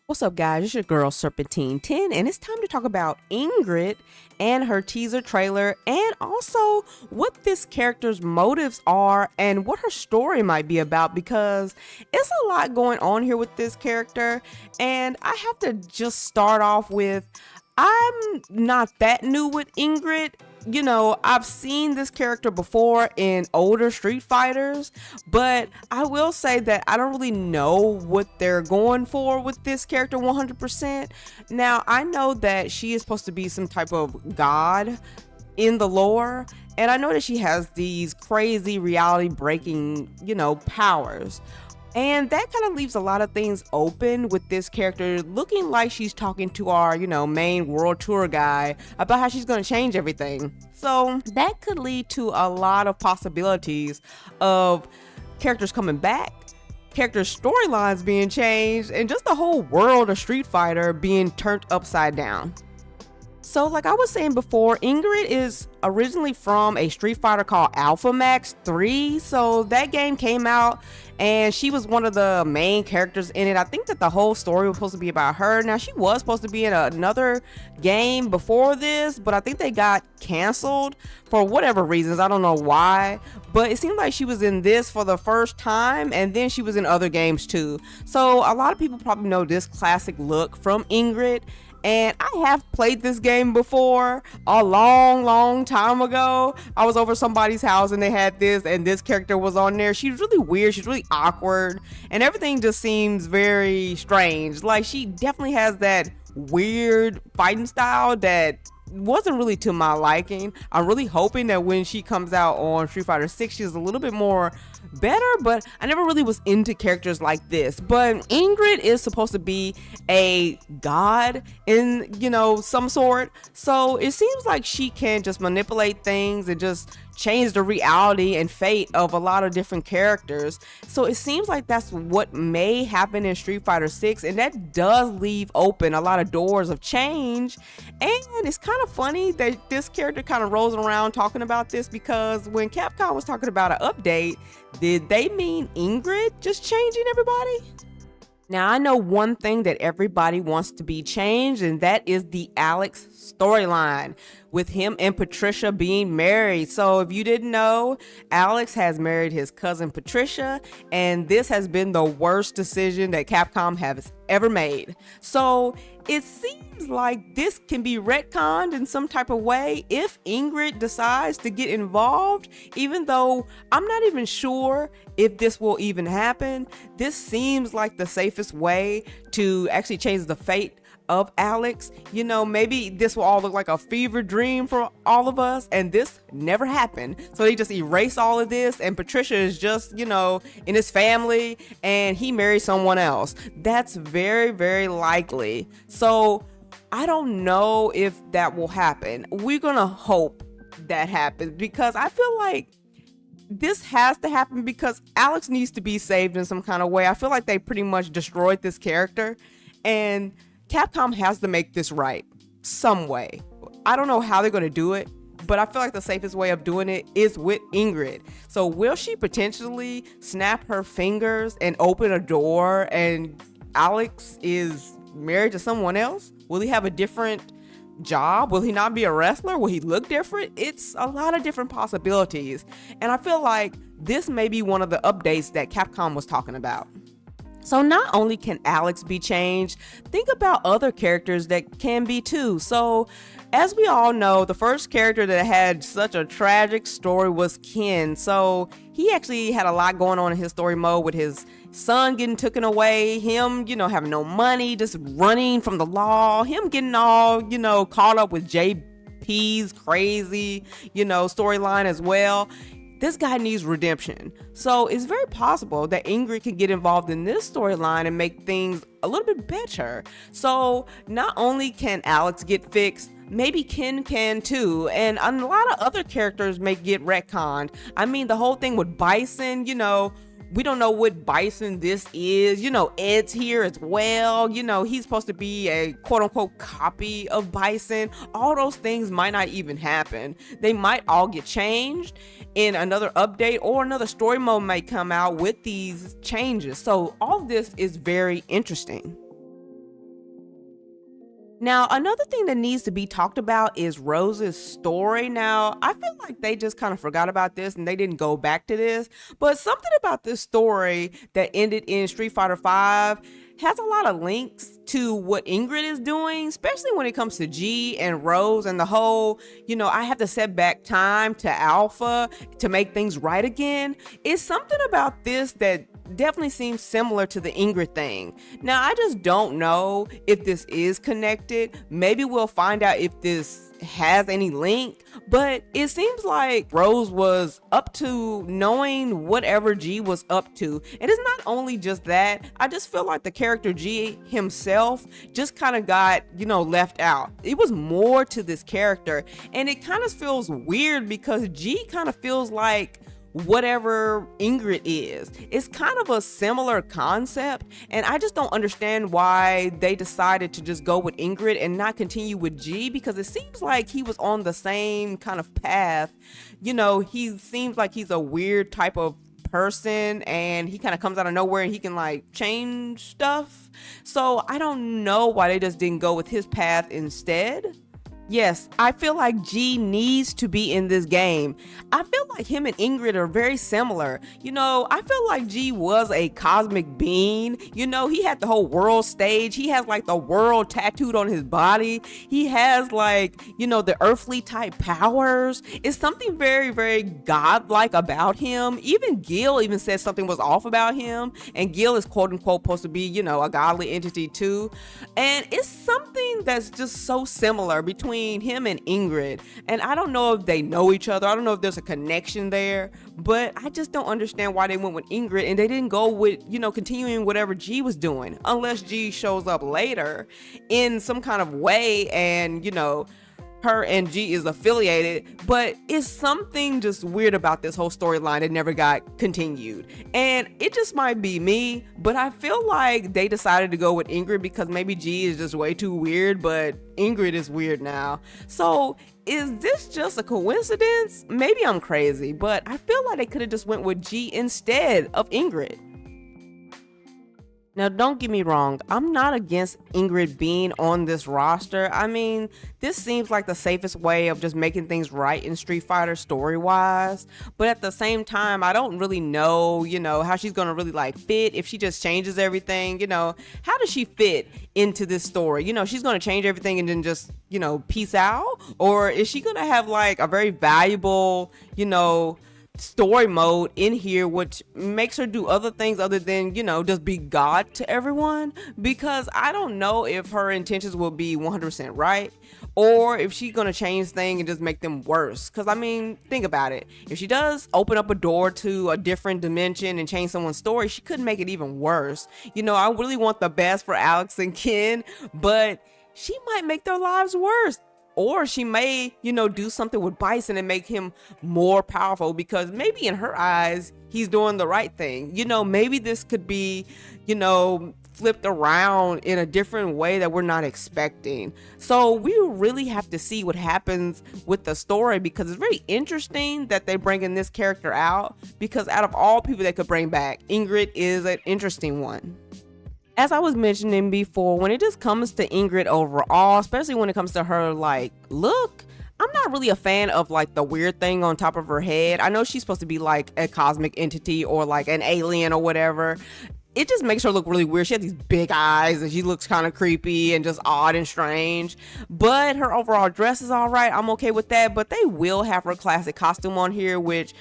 What's up, guys? It's your girl Serpentine 10, and it's time to talk about Ingrid and her teaser trailer, and also what this character's motives are and what her story might be about, because it's a lot going on here with this character. And I have to just start off with I'm not that new with Ingrid. I've seen this character before in older Street Fighters, but I will say that I don't really know what they're going for with this character 100%. Now, I know that she is supposed to be some type of god in the lore, and I know that she has these crazy reality breaking, powers. And that kind of leaves a lot of things open with this character looking like she's talking to our, main world tour guy about how she's going to change everything. So that could lead to a lot of possibilities of characters coming back, characters' storylines being changed, and just the whole world of Street Fighter being turned upside down. So like I was saying before, Ingrid is originally from a Street Fighter called Alpha Max 3. So that game came out and she was one of the main characters in it. I think that the whole story was supposed to be about her. Now, she was supposed to be in another game before this, but I think they got canceled for whatever reasons. I don't know why, but it seemed like she was in this for the first time, and then she was in other games too. So a lot of people probably know this classic look from Ingrid. And I have played this game before a long time ago. I was over somebody's house and they had this, and this character was on there. She's really weird. She's really awkward, and everything just seems very strange. Like, she definitely has that weird fighting style that wasn't really to my liking. I'm really hoping that when she comes out on Street Fighter 6, she's a little bit more better, but I never really was into characters like this. But Ingrid is supposed to be a god in, some sort. So it seems like she can just manipulate things and just change the reality and fate of a lot of different characters. So it seems like that's what may happen in Street Fighter 6, and that does leave open a lot of doors of change. And it's kind of funny that this character kind of rolls around talking about this, because when Capcom was talking about an update, did they mean Ingrid just changing everybody? Now, I know one thing that everybody wants to be changed, and that is the Alex storyline, with him and Patricia being married. So if you didn't know, Alex has married his cousin Patricia, and this has been the worst decision that Capcom has ever made. So it seems like this can be retconned in some type of way if Ingrid decides to get involved, even though I'm not even sure if this will even happen. This seems like the safest way to actually change the fate of Alex. Maybe this will all look like a fever dream for all of us, and this never happened. So they just erase all of this, and Patricia is just, in his family, and he married someone else. That's very likely. So I don't know if that will happen. We're gonna hope that happens, because I feel like this has to happen, because Alex needs to be saved in some kind of way. I feel like they pretty much destroyed this character, and Capcom has to make this right some way. I don't know how they're going to do it, but I feel like the safest way of doing it is with Ingrid. So will she potentially snap her fingers and open a door and Alex is married to someone else? Will he have a different job? Will he not be a wrestler? Will he look different? It's a lot of different possibilities. And I feel like this may be one of the updates that Capcom was talking about. So not only can Alex be changed, think about other characters that can be too. So as we all know, the first character that had such a tragic story was Ken. So he actually had a lot going on in his story mode, with his son getting taken away, him, having no money, just running from the law, him getting all, caught up with JP's crazy, storyline as well. This guy needs redemption. So it's very possible that Ingrid can get involved in this storyline and make things a little bit better. So not only can Alex get fixed, maybe Ken can too. And a lot of other characters may get retconned. I mean, the whole thing with Bison, we don't know what Bison this is. Ed's here as well. He's supposed to be a quote unquote copy of Bison. All those things might not even happen. They might all get changed in another update, or another story mode might come out with these changes. So all of this is very interesting. Now, another thing that needs to be talked about is Rose's story. Now, I feel like they just kind of forgot about this and they didn't go back to this, but something about this story that ended in Street Fighter V has a lot of links to what Ingrid is doing, especially when it comes to G and Rose and the whole, I have to set back time to Alpha to make things right again. It's something about this that definitely seems similar to the Ingrid thing. Now, I just don't know if this is connected. Maybe we'll find out if this has any link, but it seems like Rose was up to knowing whatever G was up to. And it's not only just that, I just feel like the character G himself just kind of got, left out. It was more to this character, and it kind of feels weird because G kind of feels like whatever Ingrid is. It's kind of a similar concept, and I just don't understand why they decided to just go with Ingrid and not continue with G, because it seems like he was on the same kind of path. He seems like he's a weird type of person, and he kind of comes out of nowhere and he can like change stuff. So I don't know why they just didn't go with his path instead. Yes, I feel like G needs to be in this game. I feel like him and Ingrid are very similar. I feel like G was a cosmic being. He had the whole world stage. He has like the world tattooed on his body. He has like, the earthly type powers. It's something very, very godlike about him. Even Gil even said something was off about him. And Gil is quote unquote supposed to be, a godly entity too. And it's something that's just so similar between him and Ingrid, and I don't know if they know each other. I don't know if there's a connection there, but I just don't understand why they went with Ingrid and they didn't go with, continuing whatever G was doing, unless G shows up later in some kind of way and, her and G is affiliated. But it's something just weird about this whole storyline that never got continued. And it just might be me, but I feel like they decided to go with Ingrid because maybe G is just way too weird, but Ingrid is weird now. So is this just a coincidence? Maybe I'm crazy, but I feel like they could have just went with G instead of Ingrid. Now, don't get me wrong, I'm not against Ingrid being on this roster. I mean, this seems like the safest way of just making things right in Street Fighter story-wise. But at the same time, I don't really know, how she's gonna really like fit if she just changes everything. How does she fit into this story? She's gonna change everything and then just, peace out? Or is she gonna have like a very valuable, story mode in here which makes her do other things other than just be God to everyone? Because I don't know if her intentions will be 100% right or if she's gonna change things and just make them worse. Because I mean, think about it, if she does open up a door to a different dimension and change someone's story, she could make it even worse. I really want the best for Alex and Ken, but she might make their lives worse. Or she may, do something with Bison and make him more powerful because maybe in her eyes, he's doing the right thing. Maybe this could be, flipped around in a different way that we're not expecting. So we really have to see what happens with the story, because it's very interesting that they're bringing this character out, because out of all people they could bring back, Ingrid is an interesting one. As I was mentioning before, when it just comes to Ingrid overall, especially when it comes to her like look, I'm not really a fan of like the weird thing on top of her head. I know she's supposed to be like a cosmic entity or like an alien or whatever. It just makes her look really weird. She has these big eyes and she looks kind of creepy and just odd and strange. But her overall dress is all right. I'm okay with that. But they will have her classic costume on here, which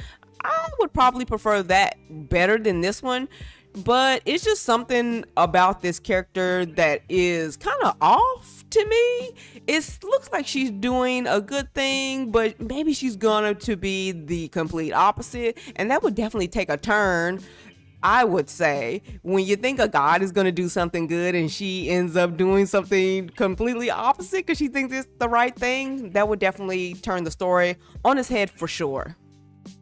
I would probably prefer that better than this one. But it's just something about this character that is kind of off to me. It looks like she's doing a good thing, but maybe she's gonna to be the complete opposite, and that would definitely take a turn. I would say when you think a god is going to do something good and she ends up doing something completely opposite because she thinks it's the right thing, that would definitely turn the story on its head for sure.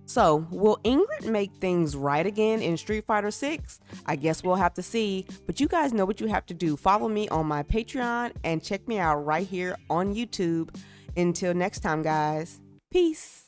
So, will Ingrid make things right again in Street Fighter 6? I guess we'll have to see, but you guys know what you have to do. Follow me on my Patreon and check me out right here on YouTube. Until next time, guys. Peace.